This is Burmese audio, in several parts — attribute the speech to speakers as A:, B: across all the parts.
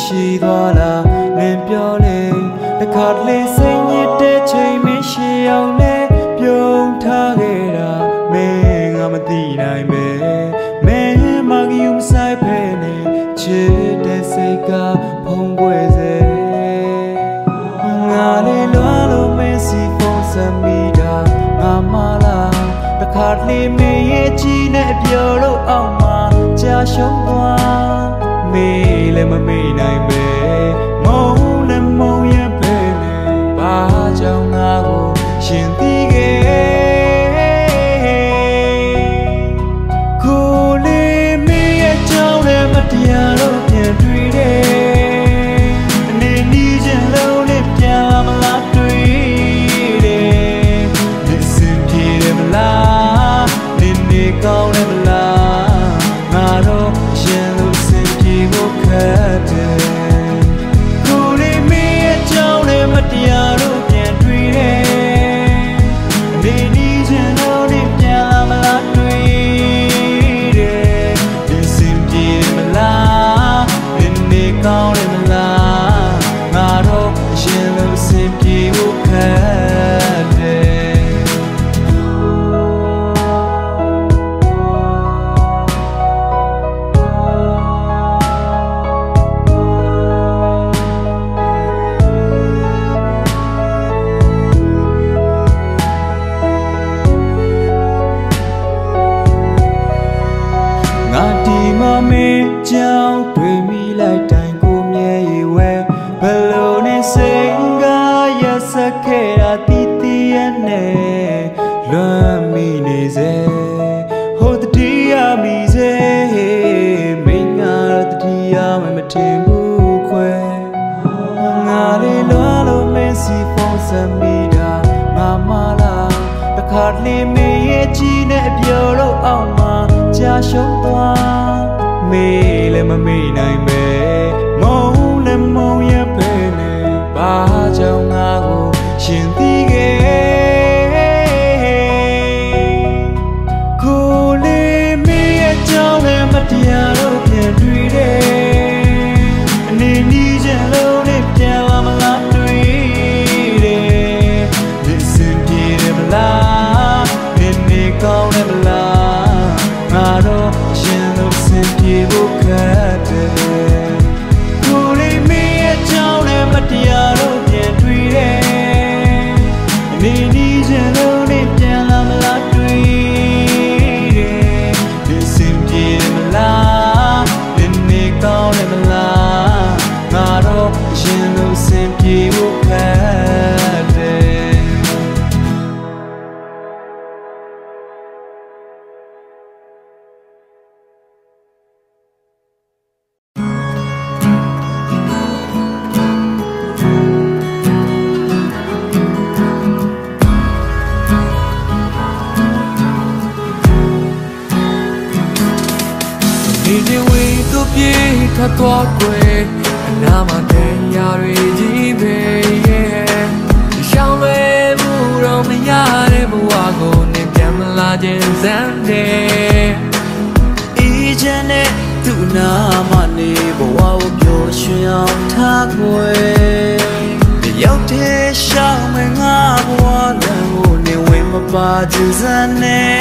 A: ရှိသွားလားလင်းပြောလေတခါတလေစိတ်ညစ်တဲ့ချိန်မရှိအောင်လဲပြုံးထားခဲ့တာမင်းငါမသိနိုင်ပဲမင်းမကယူမဆိုင်ဖဲနဲ့ချစ်တဲ့စိတ်ကဖုံးကွယ်စေငါလေးလွားလို့မင်းစီဖုံးစမိတာငါမလားတခါတလေမင်းရဲ့ကြီးနဲ့ပြောလို့အောင်မှာကြာရှုံးသွားမေးလည်းမမေးနိုင်ပဲမုန်းလည်းမုန်းရပဲနဲ့ဘာကြောင့်ငါကိုရှင်သိခဲ့ကိုလေးမေးရဲ့ကြောင့်လည်းမတရားလို့ပြန်တွေ့တယ်အနေနီးချင်လို့လည်းပြန်လာမလားတွေ့တယ်ဒီစင်ပြေတယ်မလားဒီနေကောင်းတယ်မလားငါတော့ရှင်လို့စင်ပြေဖို့ခက်တယ်ကိုလေးမေးရဲ့ကြောင့်လည်းမတရားလို့ပြန်တွေ့တယ်အနေနီးချင်လို့လည်းပြန်လာမလားတွေ့တယ်ဒီစင်ပြေတယ်မလားဒီနေကောင်းတယ်မလားငါတော့ရှင်လို့စင်ပြေဖို့ခက်တယ်ငါဒီမမေးကြောင်တွေ့မိလိုက်တိုင်းကိုမြဲရဝဲဘလို့နဲ့စိတ်ကရဆက်ခဲ့တာတီးတီးရနဲ့လွမ်းမိနေစေဟိုတတိယမိစေမင်းငါတတိယမထင်ဘူးခွဲငါလေးလွားလို့မင်းစီဖုံးစမိတာငါမလားတခါတလေမင်းရဲ့ကြီးနဲ့ပြောလို့အောင်မှာကြာရှုံးသွားမေးလည်းမမေးနိုင်ပဲမုန်းလည်းမုန်းရပဲနဲ့ဘာကြောင့်ငါကိုရှင်သိခဲ့ကိုလေးမေးရဲ့ကြောင့်လည်းမတရားလို့ပြန်တွေ့တယ်အနေနီးချင်လို့လည်းပြန်လာမလားတွေ့တယ်ဒီစင်ပြေတယ်မလားဒီနေကောင်းတယ်မလားငါတော့ရှင်လို့စင်ပြေဖို့ခက်တယ်ကိုလေးမေးရဲ့ကြောင့်လည်းမတရားလို့ပြန်တွေ့တယ်အနေနီးချင်လို့လည်းပြန်လာမလားတွေ့တယ်ဒီစင်ပြေတယ်မလားဒီနေကောင်းတယ်မလားငါတော့ရှင်လို့စင်ပြေဖို့ခက်တယ်ဒီဝေသူပြေခတ်သွားကွယ်အနာမတဲ့ရတွေကြီးပဲရှောင်းလဲမှုတော့မရတဲ့ဘဝကိုနေပြန်မလာခြင်းစမ်းတယ်အေးချမ်းတဲ့သူနာမနေဘဝကိုပျော်ရွှင်အောင်ထားကွယ်ရောက်တဲ့ရှောင်းမငါဘဝလည်းကိုနေဝင်မပါခြင်းစမ်းနဲ့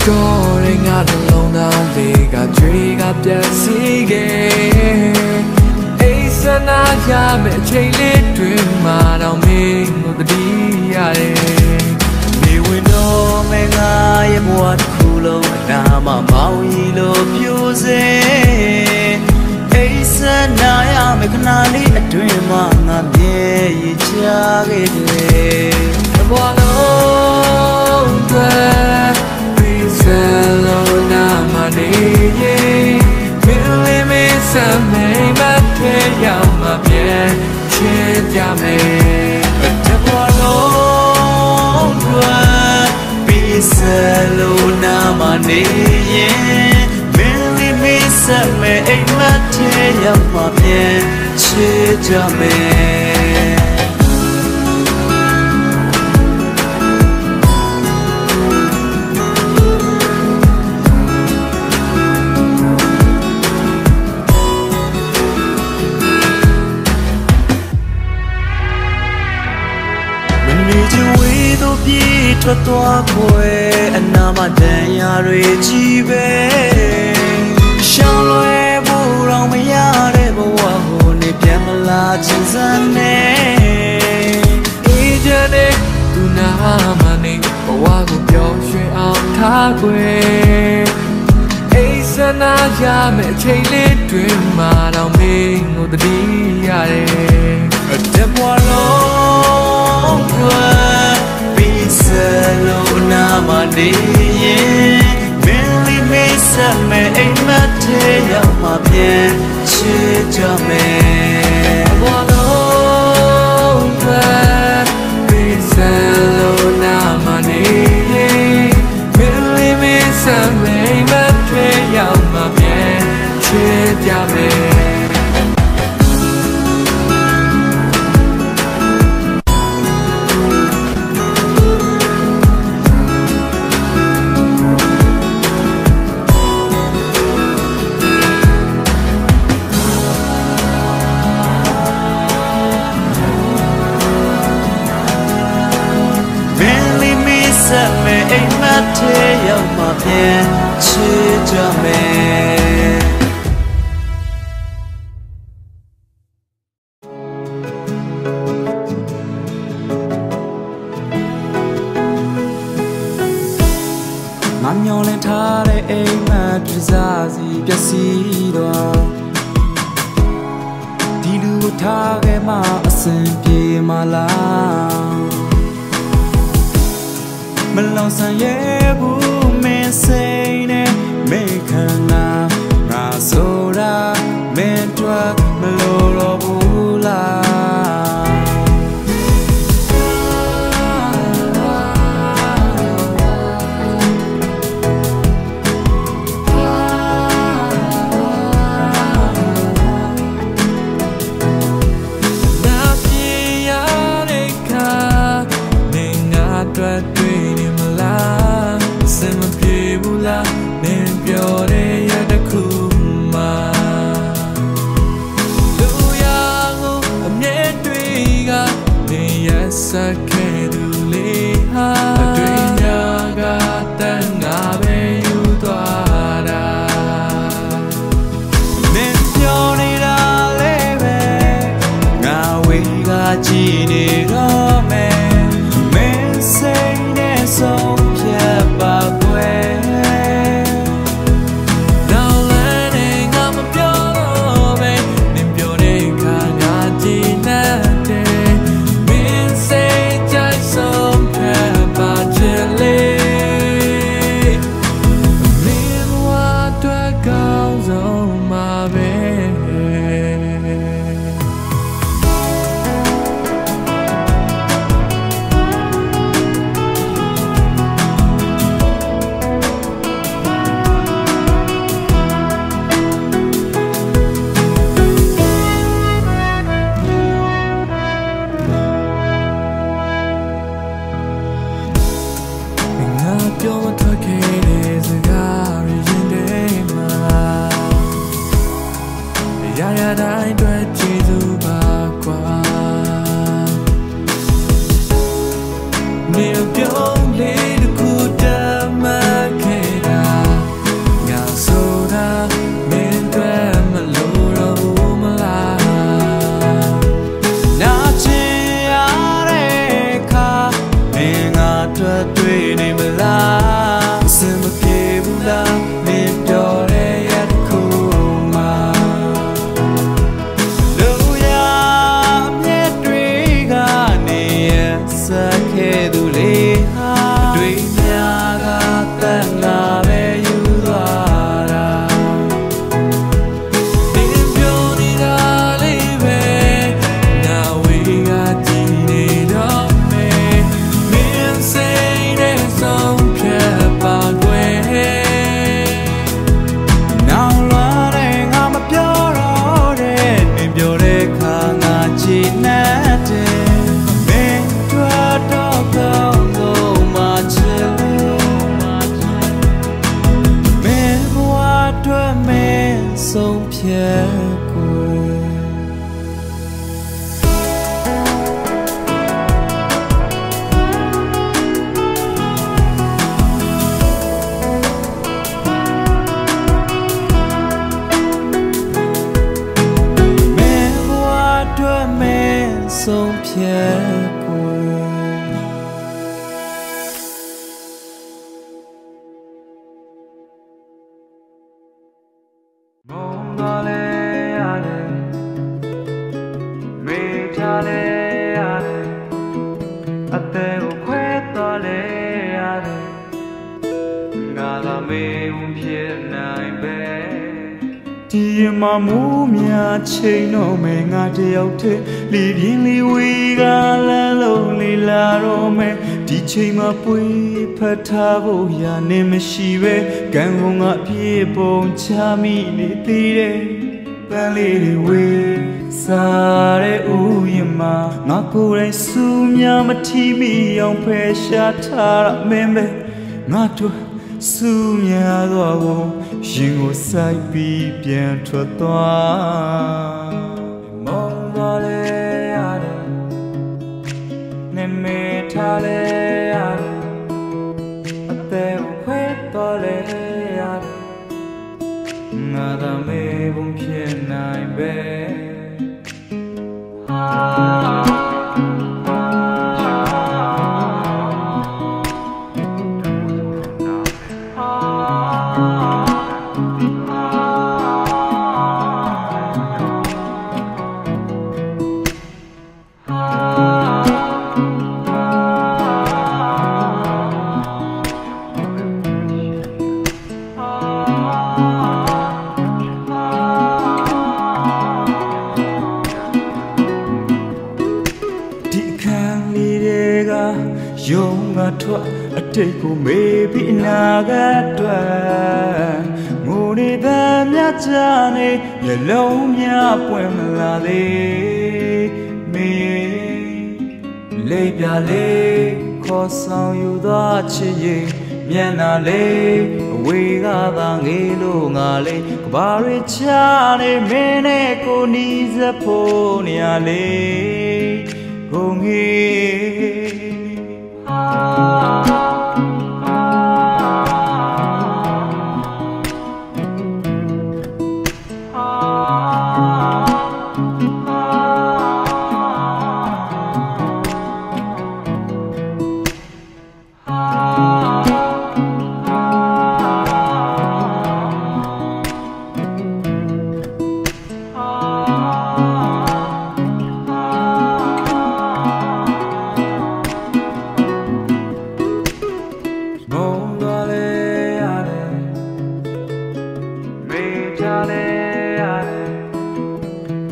A: တော့ငါတို့လုံးသားလေးကကြွေးကပြတ်စီခဲ့အိစနာရမယ့်အချိန်လေးတွင်မှတော့မင်းကိုတတိရတယ်နေဝင်တော့မငါရဲ့ဘဝတစ်ခုလုံးအနာမမောင်းရီလို့ပြိုစေအိစနာရမယ့်ခဏလေးအတွင်မှငါမြဲရချခဲ့တယ်ဘဝလုံးအတွက်Salona maniye, mili mi samay mate yama bien, chit yame. Te bolon dua, bi Salona maniye, mili mi samay အိမ်မက်ထဲရောက်မှပြန်ချစ်ကြမယ်ထွက်သွားခွဲအနာမတန်ရာတွေကြီးပဲရှောင်းလွယ်ဖို့တော့မရတဲ့ဘဝကိုနေပြန်မလာချင်စမ်းနဲ့
B: အေးကြတဲ့သူနာမနေဘဝကိုပျော်ရွှင်အောင်ထားခွဲအိစနာရမယ့်အချိန်လေးတွင်မှာတော့မင်းကိုတတိရတယ်
A: တဲ့ဘဝလုံးကSalona maniye Mili me same ay mate ya ma bien chija me
B: Walo Salona maniye Mili me same ay mate ya ma bien chija me
A: Same ay mate ya ma bien chija me Ngam nyon lên tha de ay mat za si pyat si twa Di lu tha ke ma asin pye ma laမလောင်ဆန်ရဲ့ဘူးမင်းစိတ်နဲ့မေခန္ဓာငါဆိုတာမင်းတို့မလို့တော့ဘူးလားကြည့်နေတော့မယ်မင်းစိတ်နဲ့ဆုံးဖြတ်ပါကွယ်နောက်လည်းနေငါမပြောတော့ပဲနင်ပြောတဲ့ခါငါကြည့်နေတယ်မင်းစိတ်ကြိုက်ဆုံးဖြတ်ပါချင်လေမင်းဝါတွေ့ကောင်းဆုံးမှာပဲပြောမထွက်ခဲ့တဲ့စကားရရင်တဲ့မှာရရတိုင်းတွေ့ကြည့်သူပါကွာနေပြောင်းလေးတစ်ခုတမ်းမခဲ့တာငါဆိုတာမင်းတွေ့မလို့တော့မလားနာချင်ရတဲ့ခါမင်းငါတွေ့နေမလားစင်မပြေဘူးလားမင်းပြောတဲ့ရတခုမှာ
B: ဆုံးဖြတ်ကို
A: မုန်းသွားလေရတယ်မေးထားလေရတယ်အသက်ကိုခွဲသွားလေရတယ်ငါသာမေးဝင်ဖြစ်နိုင်ပဲဒီမှာမူးများချိန်တော့မယ်ငါတယောက်တည်းလီပြင်းလီဝေးကလမ်းလုံးလီလာတော့မယ်ဒီချိန်မှာပွေဖတ်ထားဖို့ရာနေမရှိပဲကံကုန်ကပြေပုံချမိနေသေးတယ်ပန်းလေးတွေဝေးစားတဲ့ဥယျာဉ်မှာငါကိုယ်တိုင်စူးများမထီမိအောင်ဖယ်ရှားထားရမင်းပဲငါတို့စူးများသောကိုရင်ကိုစိုက်ပြီးပြန်ထွက်သွားမုန်းသွားလေရတယ်နေမေထားလေရတယ်အသက်ကိုခွဲသွားလေရတယ်ငါသာမေးဖို့ဖြစ်နိုင်ပဲယုံငါထွက်အတိတ်ကိုမေးပြီးအနာဂတ်အတွက်ငိုနေတဲ့မြတ်ကြနေမျက်လုံးများပွင့်မလာသေးမေလေးပြလေးခေါ်ဆောင်ယူသွားချစ်ရင်မျက်နှာလေးအဝေးကသာငေးလို့ငါလေးကဘာတွေချနေမင်းနဲ့ကိုနီးစပ်ဖို့နေရလေးကိုငေး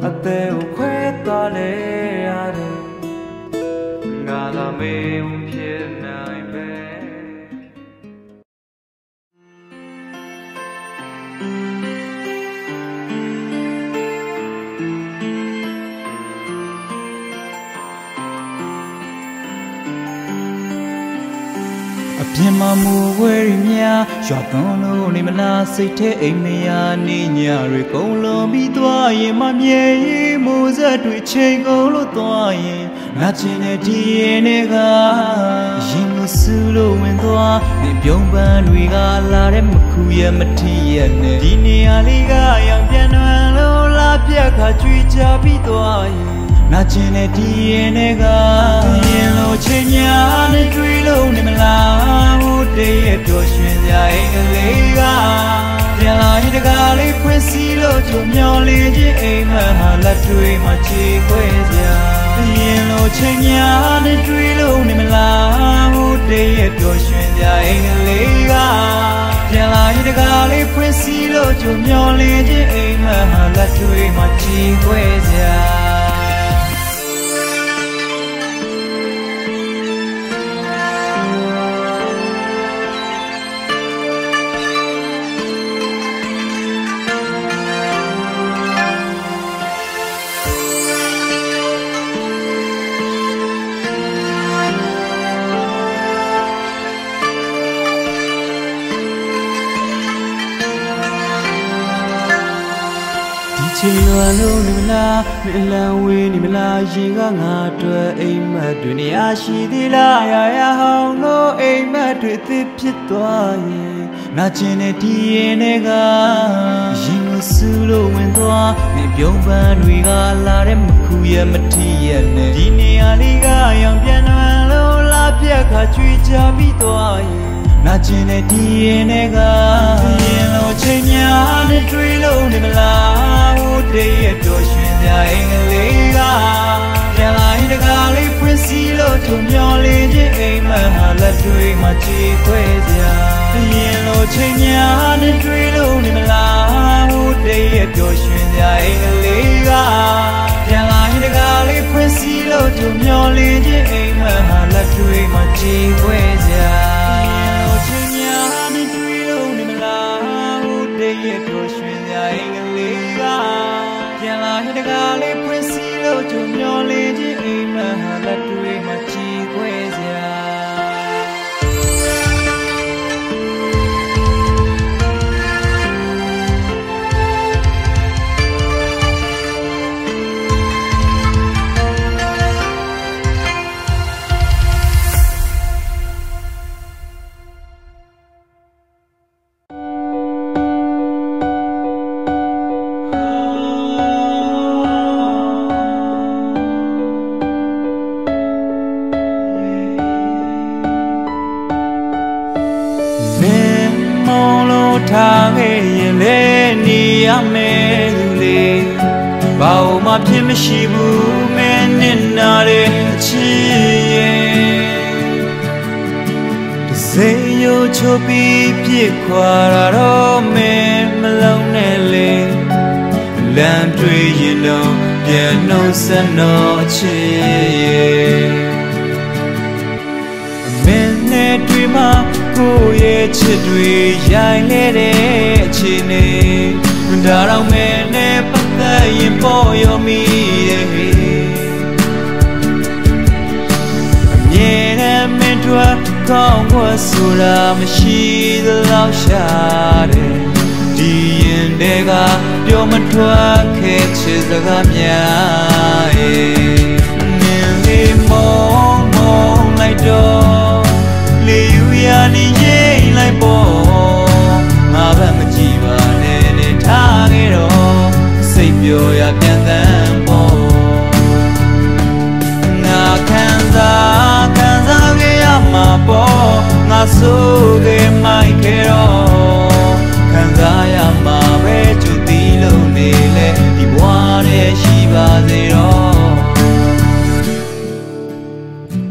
A: အသက်ကိုခွဲသွားလေရတယ်ငါသာမေးဝင်ဖြစ်နိုင်ပဲအပြင်မှာမူဝဲရများရွာသွန်းလို့နေမလားစိတ်ထဲအိမ်မရနေညတွေကုန်လုံးပြီးသွားရင်မမြေရင်မိုးဆက်တွေချိန်ကုန်လို့သွားရင်ငါချင်တဲ့ဒီရင်တွေကရင်ကိုစူးလို့ဝင်သွားနေပြုံးပန်းတွေကလာတဲ့မခုရဲ့မထီရဲ့နဲ့ဒီနေရာလေးကရောင်ပြန်နှွမ်းလို့လာပြက်ခါကြွေချပြီးသွားရင်နာကျင်တဲ့ဒီရင်တွေကရင်လို့ချိန်ညာနဲ့တွေ့လို့နေမလားဟိုတည်းရဲ့ပျော်ရွှင်စရာအိမ်ကလေးကပြန်လာရင်တကားလေးဖွင့်စီလို့ကြုံမျောလေးချင်းအိမ်မဟာလက်တွေမှာချေခွဲစရာရင်လို့ချိန်ညာနဲ့တွေ့လို့နေမလားဟိုတည်းရဲ့ပျော်ရွှင်စရာအိမ်ကလေးကပြန်လာရင်တကားလေးဖွင့်စီလို့ကြုံမျောလေးချင်းအိမ်မဟာလက်တွေမှာချေခွဲစရာချိန်လွန်လို့နေမလားမလန်ဝေးနေမလားရင်ကငါတွေ့အိမ်မက်တွေနေရရှိသေးလားရရဟောင်းလို့အိမ်မက်တွေသစ်ဖြစ်သွားရင်နာကျင်တဲ့ဒီရင်တွေကရင်ကို လို့ဆူလို့ဝင်သွားမင်းပြုံးပန်းတွေကလာတဲ့မခုရမထီရနဲ့ဒီနေရာလေးကရောင်ပြန်နှံလို့လာပြက်ခါကြွေကြပြီးသွားရင်နာကျင်တဲ့ဒီရင်တွေကရင်လို့ချိန်များနဲ့တွေ့လို့နေမလားဟိုတည်းရတော့ရှင်ကြအင်္ဂလိပ်ကပြန်လာရင်တကားလေးဖွင့်စီလို့ထုံမျောလေးချင်းအိမ်မဟာလက်တွေမှာချီခွဲကြရင်လို့ချိန်များနဲ့တွေ့လို့နေမလားဟိုတည်းရတော့ရှင်ကြအင်္ဂလိပ်ကပြန်လာရင်တကားလေးဖွင့်စီလို့ထုံမျောလေးချင်းအိမ်မဟာလက်တွေမှာချီခွဲကြတို့ရွှင်ကြအင်္ဂလိပ်ကပြန်လာရင်တကားလေးဖွင့်စီလို့ကြုံမျောလေးချင်းအိမ်မဟာလက်တွေမှာချီခွဲစရာထားခဲ့ရင်လည်းနေရမယ်သူလေးဘာလို့မှဖြစ်မရှိဘူးမင်းနဲ့နာတဲ့အချစ်ရဲ့တစိမ့်ရိုးချိုးပြီးပြစ်ခွာတာတော့မင်းမလုံးနဲ့လေလမ်းတွေ့ရင်တော့ပြန်နှုတ်ဆက်တော့အချစ်ရဲ့မင်းနဲ့တွေ့မှကိုရဲ့ချစ်တွေရိုင်းလဲတဲ့အချိန်နဲ့ဒါတော့မင်းနဲ့ပတ်သက်ရင်ပေါ်ရမိတယ်အမြဲတမ်းမင်းတို့ကောင်းခွင့်ဆိုတာမရှိသလောက်ရှာတယ်ဒီရင်တွေကပြောမထွက်ခဲ့ချစ်စကားများရဲ့မင်းလေးမောင်းလိုက်တော့လေယူရနေရင်လိုက်ပေါ်ငါဘက်မကြည့်ပါနဲ့နဲ့ထားခဲ့တော့စိတ်ပြောရပြန်တမ်းပေါ်ငါခံစားခဲ့ရမှာပေါ့ငါဆိုခဲ့မိုက်ခဲ့တော့ခံစားရမှာပဲကြွတီးလို့နေလေဒီဘဝနဲ့ရှိပါစေတော့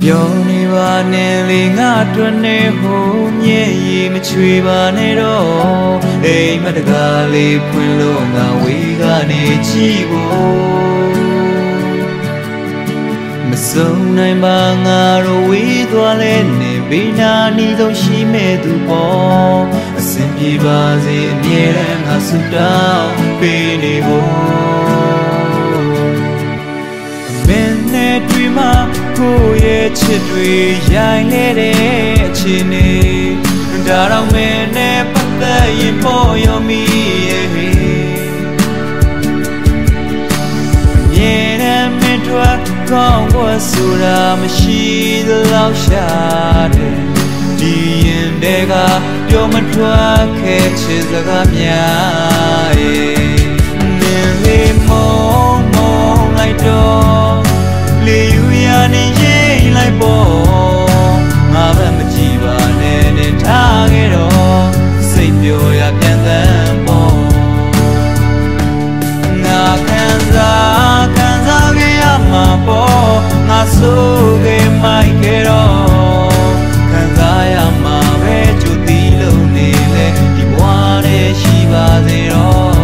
A: ပြောနေပါနဲ့လေငါတွင်နေဟိုမြဲရီမချွေပါနဲ့တော့အိမ်မတကားလေးဖွင့်လို့ငါဝေးကနေကြည့်ဖို့မစုံနိုင်ပါငါတို့ဝေးသွားလဲနေဘေးနာနီးဆုံးရှိမဲ့သူပေါ့အဆင်ပြေပါစေအမြဲတမ်းငါဆုတောင်းပေးနေဖို့မင်းနဲ့တွေ့မှကိုရဲ့ချစ်တွေရိုင်းလဲတဲ့အချိန်နဲ့ဒါတော့မင်းနဲ့ပတ်သက်ရင်ပေါ်ရမိရဲ့မြဲတဲ့မင်းတို့ကောင်းခွင့်ဆိုတာမရှိသလောက်ရှာတယ်ဒီရင်တွေကပြောမထွက်ခဲ့ချစ်စကားများရဲ့မင်းလေးမောင်းလိုက်တော့လေယူရနေရင်လိုက်ပေါ်ငါဘက်မကြည့်ပါနဲ့နဲ့ထားခဲ့တော့စိတ်ပြောရပြန်တမ်းပေါ်ငါခံစားခဲ့ရမှာပေါ့ငါဆိုခဲ့မိုက်ခဲ့တော့ခံစားရမှာပဲကြွတီးလို့နေလေဒီဘဝနဲ့ရှိပါစေတော့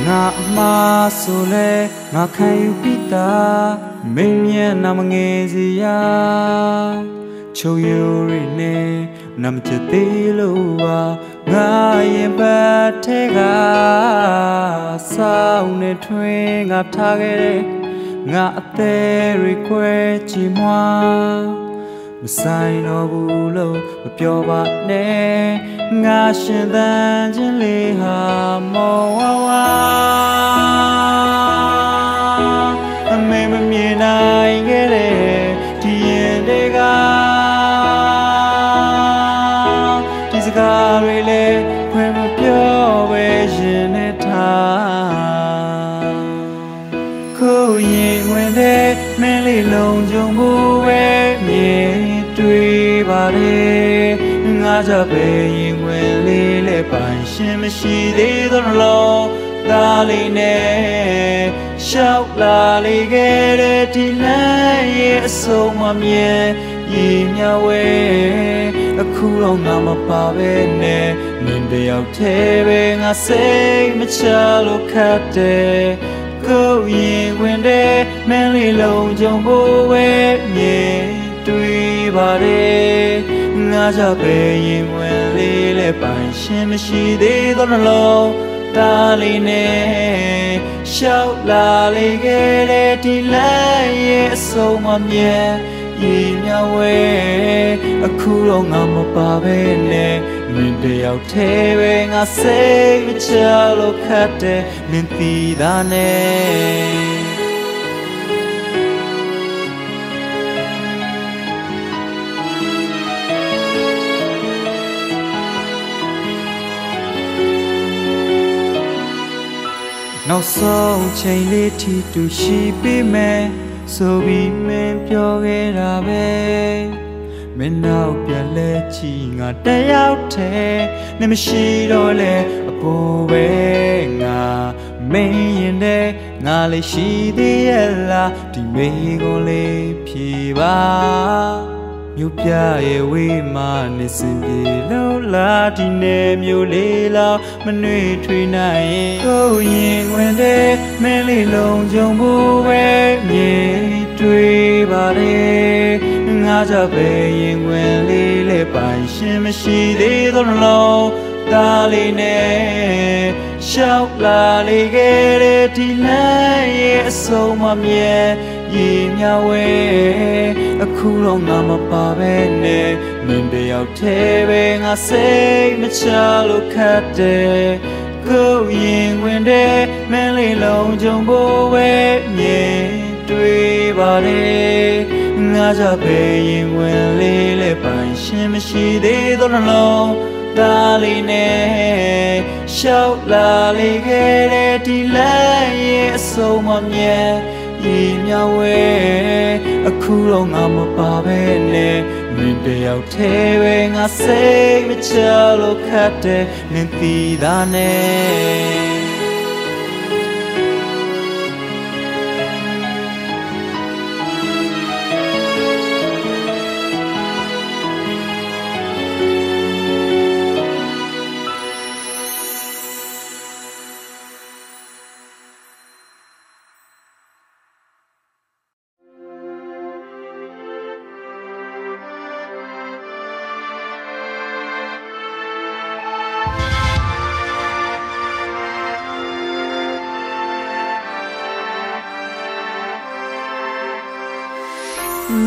A: ငါအမှားဆိုလဲငါခံယူပြီးသားမင်းရဲ့နာမငယ်စီရာချုံရိုးရည်နဲ့နမချသေးလို့ပါငါရင်ပတ် tega sao ne thwe ngà tha ge ngà te request chi moi sai no bu lo pyo ba ne ngà shin dan chin le ha mo wa wa me me mye nai ge de ti yin de ga ti saka re le phwe ma pyo we yin ne tha ko yin wen de me le long jong bu we mye twi ba de ngà ja be yin wen le le ban shin ma shi de do lo da li ne shout la li ge de ti lai ye so ma mye yi mya we aku lo nga ma pa be ne nin de yauk the be nga sai ma cha lo khat de ko yin wen de men li long jong bo we mye twi ba de ngà ja be yin wen li le ban shin ma shi de do lo da li ne shout la li ge de ti lai ye so ma mye yi mya we aku lo nga ma pa be ne nin de yauk the be nga sai ma cha lo khat de nin ti da neနောက်ဆုံးချိန်လေးထိတူရှိပေးမယ်ဆိုပြီးမင်းပြောခဲ့တာပဲမင်းနောက်ပြန်လဲချီငါတယောက်တည်းနဲ့မရှိတော့လဲအပေါ်ပဲငါမင်းရင်တဲ့ငါလေးရှိသေးရဲ့လားဒီမေကိုလေးဖြေပါမြို့ပြရဲ့ဝေးမှနေစင်ပြေလို့လားဒီနယ်မြို့လေးလောက်မနှွေထွေးနိုင်ရင်ကိုရင်ဝင်တဲ့မင်းလေးလုံးကြုံဖို့ပဲမြေတွေ့ပါတယ်ငါကြပဲရင်ဝင်လေးလေးပိုင်ရှင်မရှိသေးသောလုံးဒါလေးနဲ့ရှောက်လာလေခဲ့တဲ့ဒီလမ်းရဲ့အဆုံးမမြဲยีမြဝဲအခုတော့ငါမပါပဲနဲ့မင်းတယောက်တည်းပဲငါစိတ်မချလို့ခတ်တယ်ကိုရင်ဝင်တဲ့မင်းလေးလုံးကြုံဖို့ပဲမြင်တွေ့ပါတယ်ငါကြပဲရင်ဝင်လေးလည်းပိုင်ရှင်မရှိသေးသောနှလုံးသားလေးနဲ့ရှောက်လာလေခဲ့တဲ့ဒီလမ်းရဲ့အဆုံးမမြဲยีမြဝဲအခုတော့ငါမပါပဲနဲ့မင်းတယောက်တည်းပဲငါစိတ်မချလို့ခတ်တယ်နင်သိတာနဲ့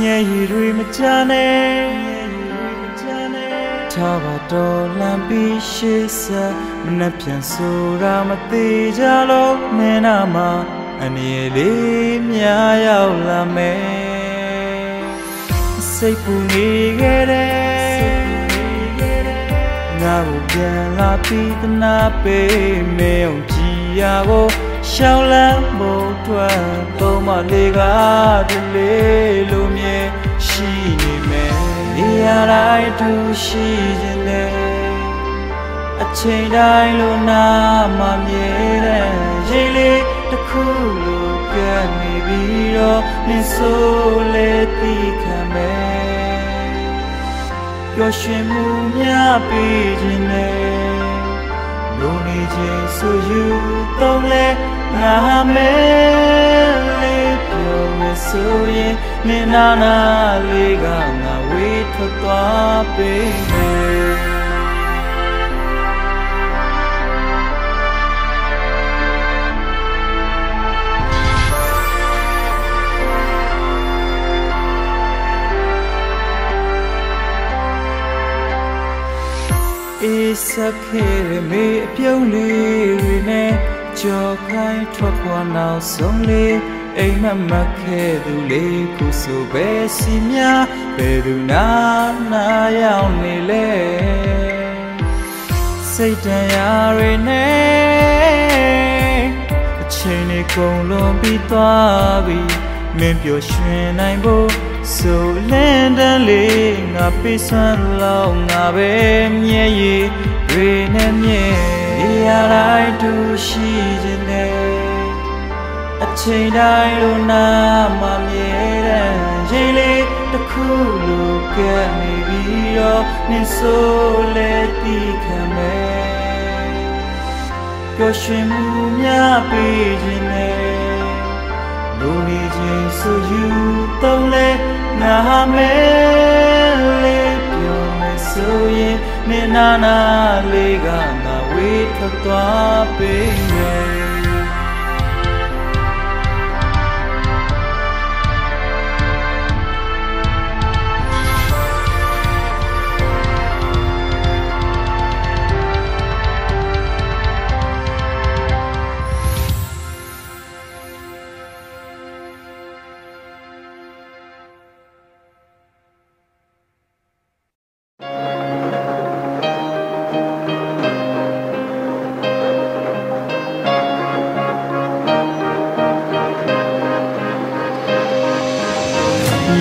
A: ညရီတွေမချနဲ့ထားပါတော့လမ်းပြီးရှေ့ဆက်မနှက်ပြန်ဆိုတာမသေးကြလို့မင်းနာမှာအနေလေးများရောက်လာမယ်စိတ်ပူနေခဲ့တယ်ငါကိုပြန်လာပြီးသနာပေးမေအောင်ကြည်ရကိုရှောင်းလန်းဖို့အတွက်သုံးမလေးကတလေးလိုမြဲရှိနေမယ်နေရာတိုင်းသူရှိခြင်းနဲ့အချိန်တိုင်းလိုနာမမြဲတဲ့ရေလေးတစ်ခုလိုပြတ်နေပြီးတော့နင်ဆိုလေသိခံမယ်ပျော်ရွှင်မှုများပေးခြင်းနဲ့လိုနေခြင်းဆိုယူတော့လဲငါမဲလေးပြောမယ်ဆိုရင်မင်းနာနာလေးကငါဝေးထွက်သွားပေးမယ် ခဲ့မေအပြုံးလေးတွေနဲ့ကြော်ခိုင်းထွက်ခွာနောက်ဆုံးလေးအိမ်မက်ခဲ့သူလေးခုဆိုပဲစီများဘယ်သူနာရောက်နေလဲစိတ်တရားတွေနဲ့အချိန်တွေကုန်လွန်ပြီးသွားပြီမင်းပျော်ရွှင်နိုင်ဖို့ဆိုလင်းတန်းလေးငါပေးစွမ်းလောက်ငါပဲမြဲရည်တွေနဲ့မြဲရတိုင်းတူရှိခြင်းနဲ့အချိန်တိုင်းလိုနာမမြဲတဲ့ရေလေးတစ်ခုလိုကဲနေပြီးတော့နေဆိုလေတီခံမယ်ပျော်ရွှင်မှုများပေးခြင်းနဲ့လူနေခြင်းဆိုယူတော့လေငါမဲလေးပြောမယ်ဆိုရင်နေနာလေးကငါဝေးထွက်သွားပေးမယ်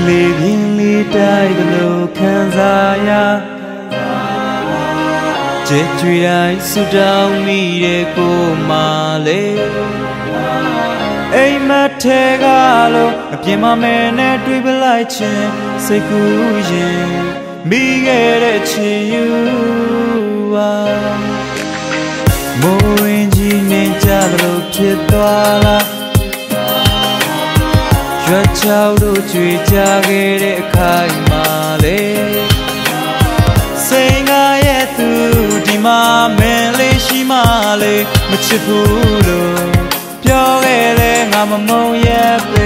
A: လေးပြင်းလေးတိုက်သလိုခံစားရကြွကြွတိုင်းဆူတောင်းမိတဲ့ကိုမလေးအိမ်မက်ထဲကလို့အပြင်မမဲနဲ့တွေ့ပလိုက်ခြင်းစိတ်ကူးရင်မိခဲ့တဲ့ချင်ယူပါမိုးရင်ကြီးနေကြသလိုဖြစ်သွားလားရွက်ချောက်တို့ကြွေကြခဲ့တဲ့အခိုင်မာလေစိန်ကရဲ့သူဒီမှာမင်းလေးရှိမှလေမချစ်ဘူးလို့ပြောခဲ့လေငါမမုန်းရဲ့ပဲ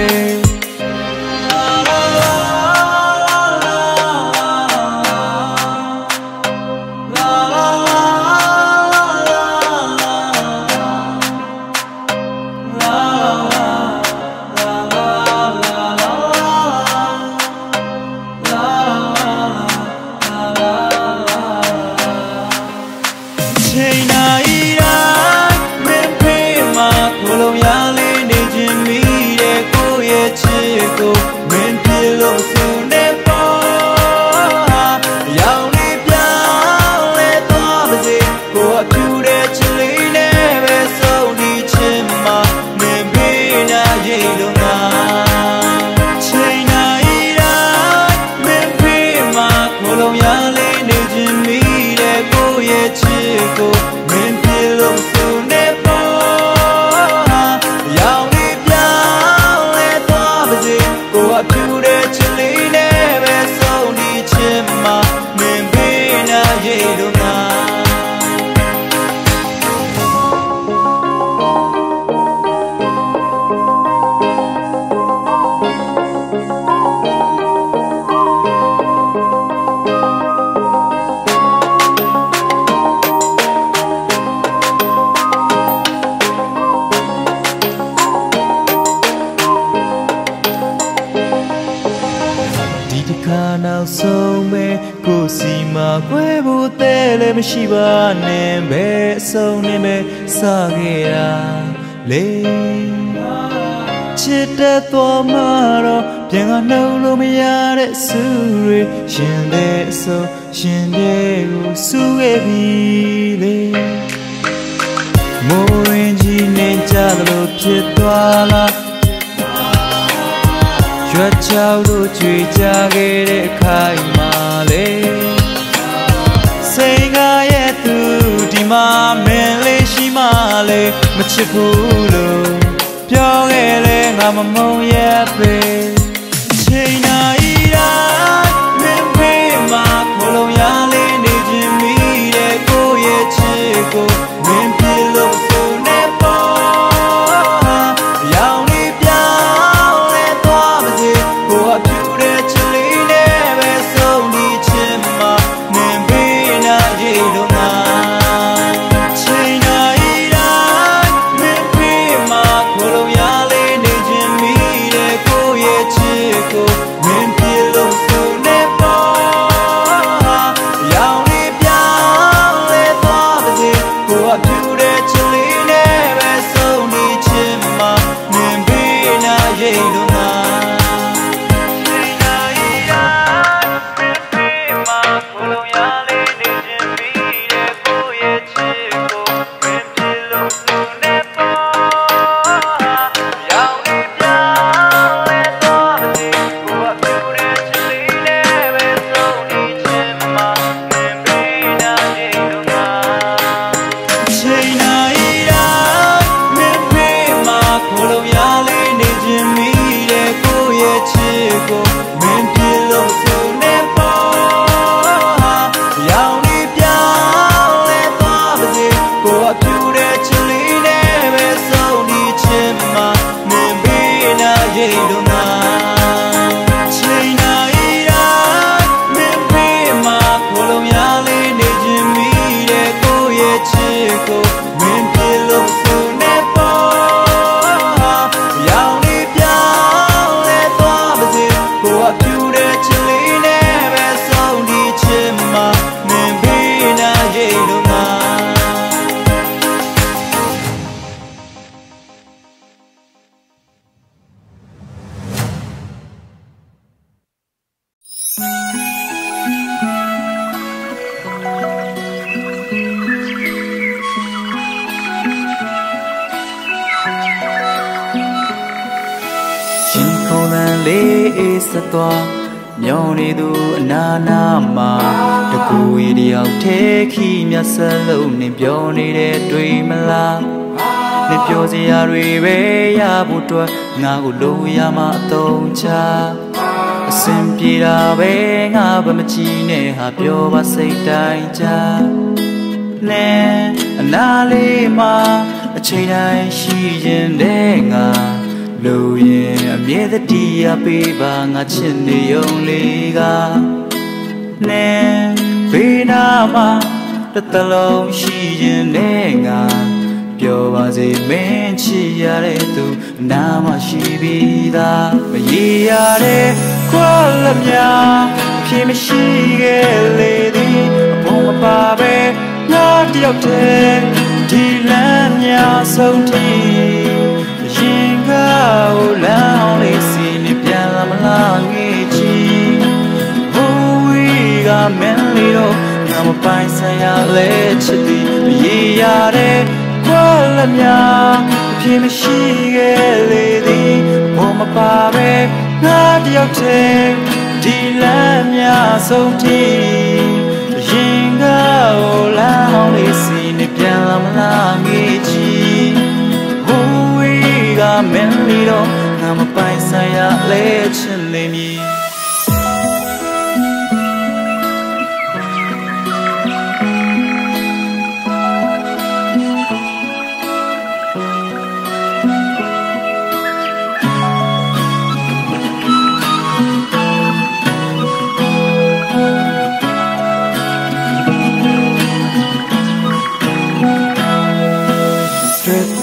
A: မင်းပြေလို့ဆိုနေပေါ်ရောင်လေးပြောင်းလဲသွားပါစေကိုအဖြူတဲ့ချစ်လေးနဲ့ပဲဆုံးဒီချင်မှာမင်းဘေးနာရိတ်လို့ငါချိန်နိုင်တိုင်းမင်းဖေးမှာကိုလုံးရလေးနေခြင်းမိတဲ့ကိုရဲ့ချစ်ကိုမင်းပြေလို့ဆိုနေပေါ်ရောင်လေးပြောင်းလဲသွားပါစေကိုအဖြူတဲ့ချစ်လေးနဲ့ပဲဆုံးဒီချင်မှာမင်းဘေးနာရိတ်လို့ငါနောက်ဆုံးပဲကိုစီမှာကွဲဖို့တဲလည်းမရှိပါနဲ့ပဲအဆုံးနဲ့ပဲစခဲ့တာလေချစ်တဲ့တော်မှာတော့ပြန်ကနှုတ်လို့မရတဲ့ဆူတွေရှင်တဲ့အဆုံးရှင်တဲ့ကိုဆူခဲ့ပြီလေမိုးရင်ကြီးနေကြသလိုဖြစ်သွားလားရွက်ချောက်တို့ကြွေကြခဲ့တဲ့အခိုင်မာလေစိန်ကရဲ့သူဒီမှာမင်းလေးရှိမှလေမချစ်ဘူးလို့ပြောခဲ့လေငါမမုန်းရဲ့ပဲချိန်နိုင်တိုင်းမင်းဖေးမှာကိုလုံးရလေးနေခြင်းမိတဲ့ကိုရဲ့ချစ်ကိုမင်းပြေလို့ဆိုနေပေါ်ရောင်လေးပြောင်းလဲသွားပါစေကိုအဖြူတဲ့ချစ်လေးနဲ့ပဲဆုံးဒီချင်မှာမင်းဘေးနာရိတ်လို့ငါ ကိုမင်းပြေလို့ဆိုနေပေါ်ရောင်လေးပြောင်းလဲသွားပါစေကိုကပြူတဲ့ချစ်လေးနဲ့ပဲဆုံးဒီချစ်မှာမင်းဘေးနာရိတ်လို့မှာလေးစသွားမြောင်းနေသူအနာနာမှာတကူရီတယောက်ထဲခီမြတ်စလုံးနဲ့ပြောနေတဲ့တွေ့မလားနေပြောစရာတွေပဲရဖို့အတွက်ငါကိုလိုရမှာအသုံးချအစင်ပြေတာပဲငါဗမကြည့်နဲ့ဟာပြောပါစိတ်တိုင်းချနဲ့အနာလေးမှာအချိန်တိုင်းရှိရင်တဲ့ငါလူရင်အမြဲတည်းပေးပါငါချစ်နေုံလေးကနဲ့ဘေးနာမှာတလုံးရှိရင်နဲ့ငါပြောပါစေမင်းချစ်ရတဲ့သူနာမရှိပြီးသားမရေရတဲ့ခွာလက်များဖြေမရှိခဲ့လေသည်အပေါ်မပါပဲငါတယောက်တည်းဒီလမ်းများဆုံးထိရင်ကောင်းလောင်းလေးစီနေပြန်လာမလားငေးချီဘိုးဝီကမင်းလေးတော့ငါမပိုင်ဆိုင်ရလဲချစ်သည်ရေရတဲ့ခွာလက်များအပြည့်မရှိခဲ့လေသည်ဘောမပါပဲငါတယောက်တည်းဒီလမ်းများဆုံးထိရင်ကောင်းလောင်းလေးစီနေပြန်လာမလားငေးချီမင်းလေးတော့ငါမပိုင်ဆိုင်ရလဲချင်နေမည်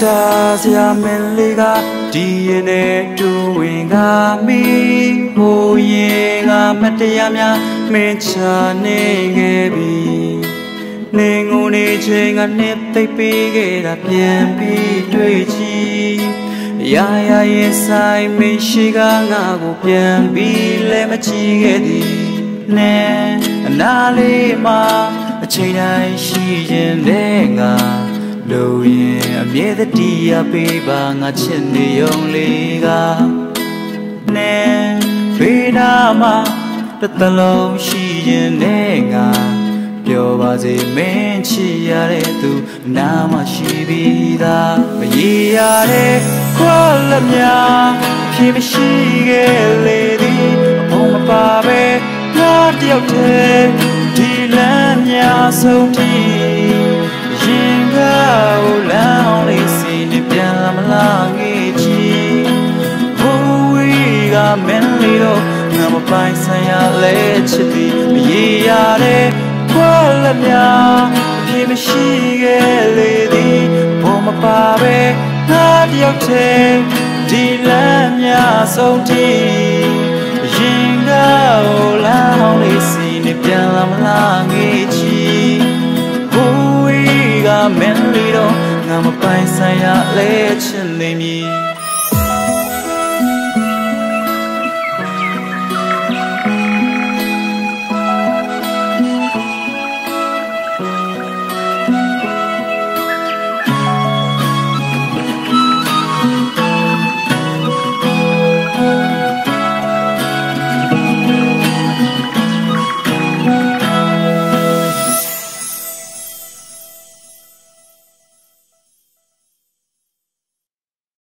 A: တာစရာမင်းလေးကဒီရင်နဲ့တူဝင်ကမီဟိုရင်ကမတရားများမင်းချနေခဲ့ပြီနေငုံနေချိန်ကနှစ်သိပ်ပေးခဲ့တာပြန်ပြီးတွေ့ချီရာရာရင်ဆိုင်မင်းရှိကငါကိုပြန်ပြီးလဲမချီခဲ့သည်နဲ့အနာလေးမှာအချိန်တိုင်းရှိရင်တဲ့ငါလူရင်အမြဲတည်းပေးပါငါချစ်နေုံလေးကနဲ့ဘေးနာမှာတလုံးရှိရင်နဲ့ငါပြောပါစေမင်းချစ်ရတဲ့သူနာမရှိပြီးသားမရေရတဲ့ခွာလက်များဖြေမရှိခဲ့လေသည်အပေါ်မပါပဲငါတယောက်တည်းဒီလမ်းများဆုံးထိရင်ကောင်းလောင်းလေးစီနေပြန်လာမလားငေးချီဘိုးဝီကမင်းလေးတော့ငါမပိုင်ဆိုင်ရလဲချစ်သည်မရေရတဲ့ခွာလက်များအပြည့်မရှိခဲ့လေသည်ဘောမပါပဲငါတယောက်တည်းဒီလမ်းများဆုံးထိရင်ကောင်းလောင်းလေးစီနေပြန်လာမလားငေးချီမင်းလေးတော့ငါမပိုင်ဆိုင်ရလဲချင်နေမည်